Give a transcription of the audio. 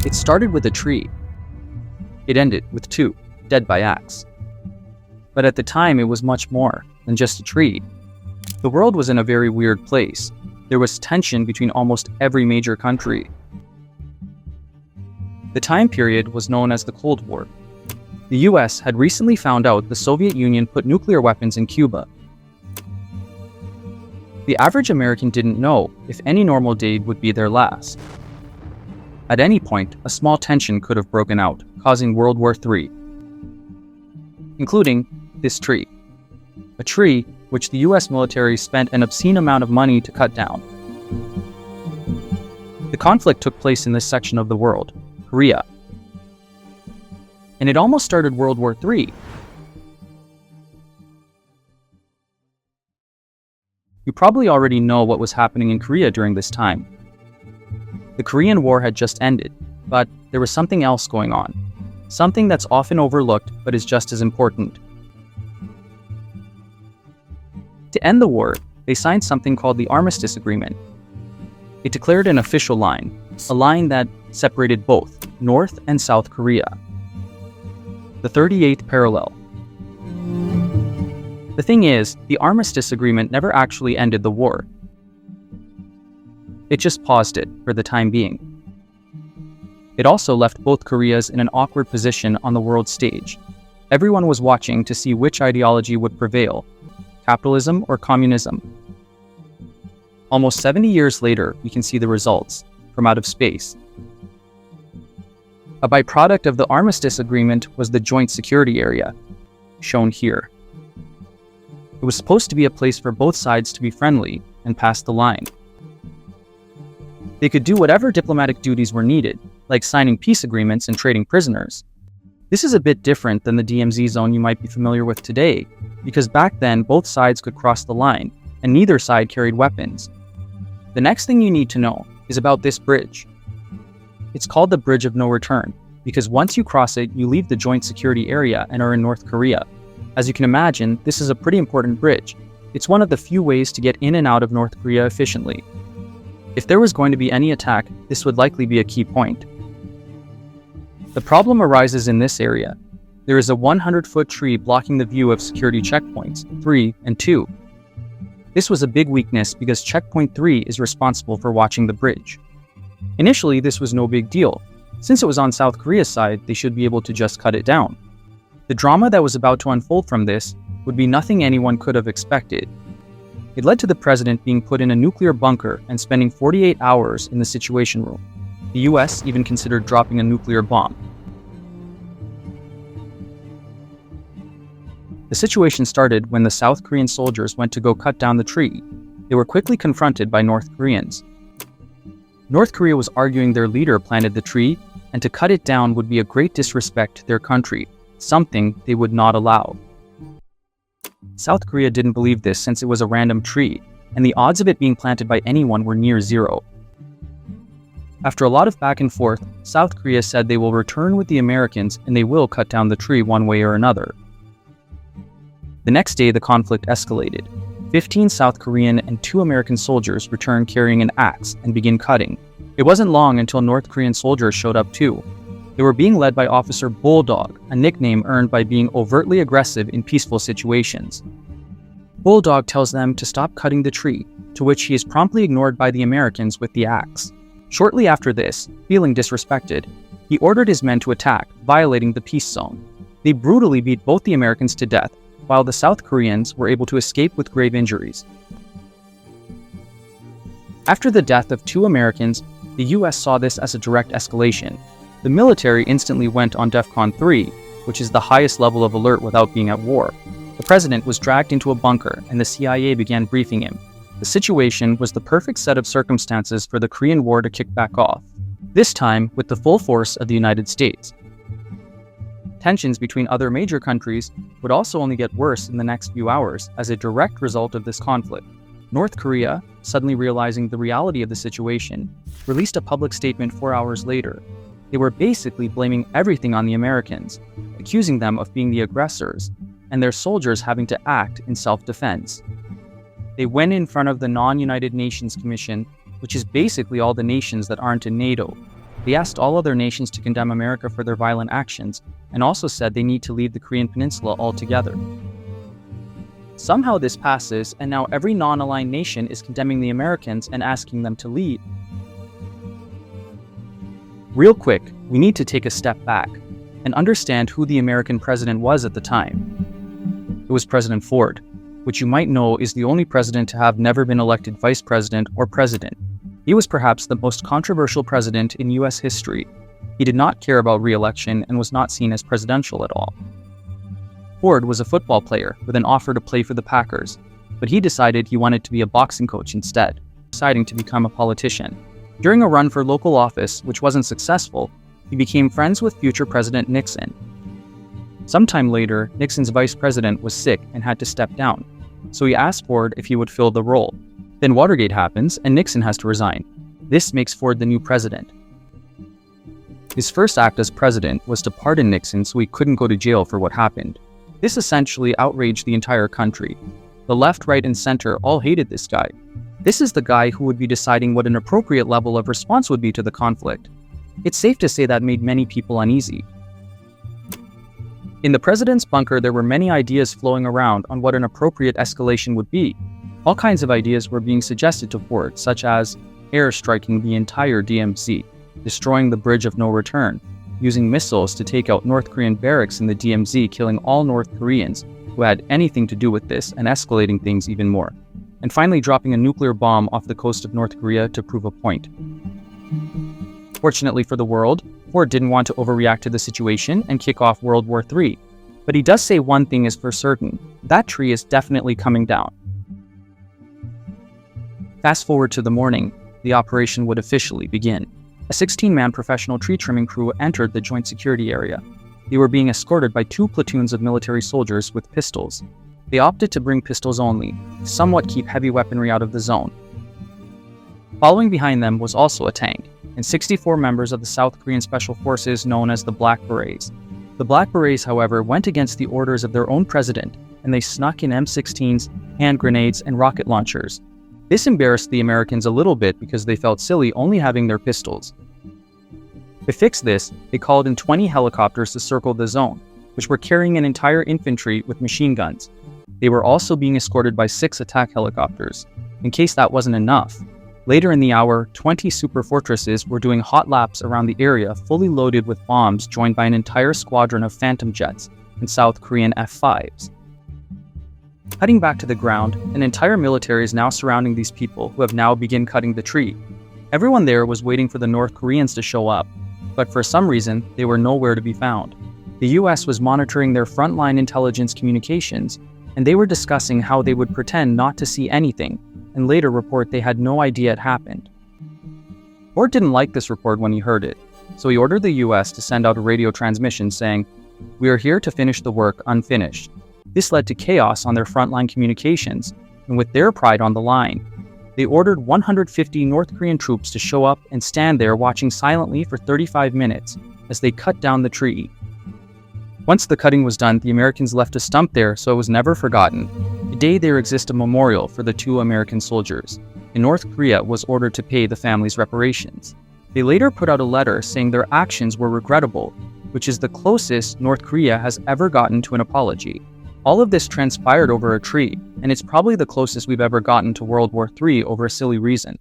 It started with a tree. It ended with two, dead by axe. But at the time, it was much more than just a tree. The world was in a very weird place. There was tension between almost every major country. The time period was known as the Cold War. The US had recently found out the Soviet Union put nuclear weapons in Cuba. The average American didn't know if any normal day would be their last. At any point, a small tension could have broken out, causing World War III, including this tree. A tree which the US military spent an obscene amount of money to cut down. The conflict took place in this section of the world, Korea. And it almost started World War III. You probably already know what was happening in Korea during this time. The Korean War had just ended, but there was something else going on. Something that's often overlooked but is just as important. To end the war, they signed something called the Armistice Agreement. It declared an official line, a line that separated both North and South Korea. The 38th parallel. The thing is, the Armistice Agreement never actually ended the war. It just paused it for the time being. It also left both Koreas in an awkward position on the world stage. Everyone was watching to see which ideology would prevail, capitalism or communism. Almost 70 years later, we can see the results from out of space. A byproduct of the Armistice Agreement was the Joint Security Area, shown here. It was supposed to be a place for both sides to be friendly and pass the line. They could do whatever diplomatic duties were needed, like signing peace agreements and trading prisoners. This is a bit different than the DMZ zone you might be familiar with today, because back then both sides could cross the line, and neither side carried weapons. The next thing you need to know is about this bridge. It's called the Bridge of No Return, because once you cross it, you leave the Joint Security Area and are in North Korea. As you can imagine, this is a pretty important bridge. It's one of the few ways to get in and out of North Korea efficiently. If there was going to be any attack, this would likely be a key point. The problem arises in this area. There is a 100-foot tree blocking the view of security checkpoints 3 and 2. This was a big weakness because checkpoint 3 is responsible for watching the bridge. Initially, this was no big deal. Since it was on South Korea's side, they should be able to just cut it down. The drama that was about to unfold from this would be nothing anyone could have expected. It led to the president being put in a nuclear bunker and spending 48 hours in the Situation Room. The US even considered dropping a nuclear bomb. The situation started when the South Korean soldiers went to go cut down the tree. They were quickly confronted by North Koreans. North Korea was arguing their leader planted the tree, and to cut it down would be a great disrespect to their country, something they would not allow. South Korea didn't believe this since it was a random tree, and the odds of it being planted by anyone were near zero. After a lot of back and forth, South Korea said they will return with the Americans and they will cut down the tree one way or another. The next day, the conflict escalated. 15 South Korean and 2 American soldiers returned carrying an axe and began cutting. It wasn't long until North Korean soldiers showed up too. They were being led by Officer Bulldog, a nickname earned by being overtly aggressive in peaceful situations. Bulldog tells them to stop cutting the tree, to which he is promptly ignored by the Americans with the axe. Shortly after this, feeling disrespected, he ordered his men to attack, violating the peace zone. They brutally beat both the Americans to death, while the South Koreans were able to escape with grave injuries. After the death of 2 Americans, the US saw this as a direct escalation. The military instantly went on DEFCON 3, which is the highest level of alert without being at war. The president was dragged into a bunker and the CIA began briefing him. The situation was the perfect set of circumstances for the Korean War to kick back off, this time with the full force of the United States. Tensions between other major countries would also only get worse in the next few hours as a direct result of this conflict. North Korea, suddenly realizing the reality of the situation, released a public statement 4 hours later. They were basically blaming everything on the Americans, accusing them of being the aggressors, and their soldiers having to act in self-defense. They went in front of the Non-United Nations Commission, which is basically all the nations that aren't in NATO. They asked all other nations to condemn America for their violent actions, and also said they need to leave the Korean Peninsula altogether. Somehow this passes, and now every non-aligned nation is condemning the Americans and asking them to leave. Real quick, we need to take a step back and understand who the American president was at the time. It was President Ford, which you might know is the only president to have never been elected vice president or president. He was perhaps the most controversial president in US history. He did not care about re-election and was not seen as presidential at all. Ford was a football player with an offer to play for the Packers, but he decided he wanted to be a boxing coach instead, deciding to become a politician. During a run for local office, which wasn't successful, he became friends with future President Nixon. Sometime later, Nixon's vice president was sick and had to step down, so he asked Ford if he would fill the role. Then Watergate happens and Nixon has to resign. This makes Ford the new president. His first act as president was to pardon Nixon so he couldn't go to jail for what happened. This essentially outraged the entire country. The left, right, and center all hated this guy. This is the guy who would be deciding what an appropriate level of response would be to the conflict. It's safe to say that made many people uneasy. In the president's bunker, there were many ideas flowing around on what an appropriate escalation would be. All kinds of ideas were being suggested to Ford, such as airstriking the entire DMZ, destroying the Bridge of No Return, using missiles to take out North Korean barracks in the DMZ, killing all North Koreans who had anything to do with this and escalating things even more, and finally dropping a nuclear bomb off the coast of North Korea to prove a point. Fortunately for the world, Ford didn't want to overreact to the situation and kick off World War III, but he does say one thing is for certain: that tree is definitely coming down. Fast forward to the morning, the operation would officially begin. A 16-man professional tree trimming crew entered the joint security area. They were being escorted by 2 platoons of military soldiers with pistols. They opted to bring pistols only, to somewhat keep heavy weaponry out of the zone. Following behind them was also a tank, and 64 members of the South Korean Special Forces known as the Black Berets. The Black Berets, however, went against the orders of their own president, and they snuck in M16s, hand grenades, and rocket launchers. This embarrassed the Americans a little bit because they felt silly only having their pistols. To fix this, they called in 20 helicopters to circle the zone, which were carrying an entire infantry with machine guns. They were also being escorted by 6 attack helicopters. In case that wasn't enough, later in the hour, 20 super fortresses were doing hot laps around the area fully loaded with bombs, joined by an entire squadron of Phantom jets and South Korean F-5s. Cutting back to the ground, an entire military is now surrounding these people who have now begun cutting the tree. Everyone there was waiting for the North Koreans to show up, but for some reason, they were nowhere to be found. The US was monitoring their frontline intelligence communications, and they were discussing how they would pretend not to see anything, and later report they had no idea it happened. Ford didn't like this report when he heard it, so he ordered the US to send out a radio transmission saying, "We are here to finish the work unfinished." This led to chaos on their frontline communications, and with their pride on the line, they ordered 150 North Korean troops to show up and stand there watching silently for 35 minutes as they cut down the tree. Once the cutting was done, the Americans left a stump there so it was never forgotten. Today there exists a memorial for the 2 American soldiers, and North Korea was ordered to pay the families reparations. They later put out a letter saying their actions were regrettable, which is the closest North Korea has ever gotten to an apology. All of this transpired over a tree, and it's probably the closest we've ever gotten to World War III over a silly reason.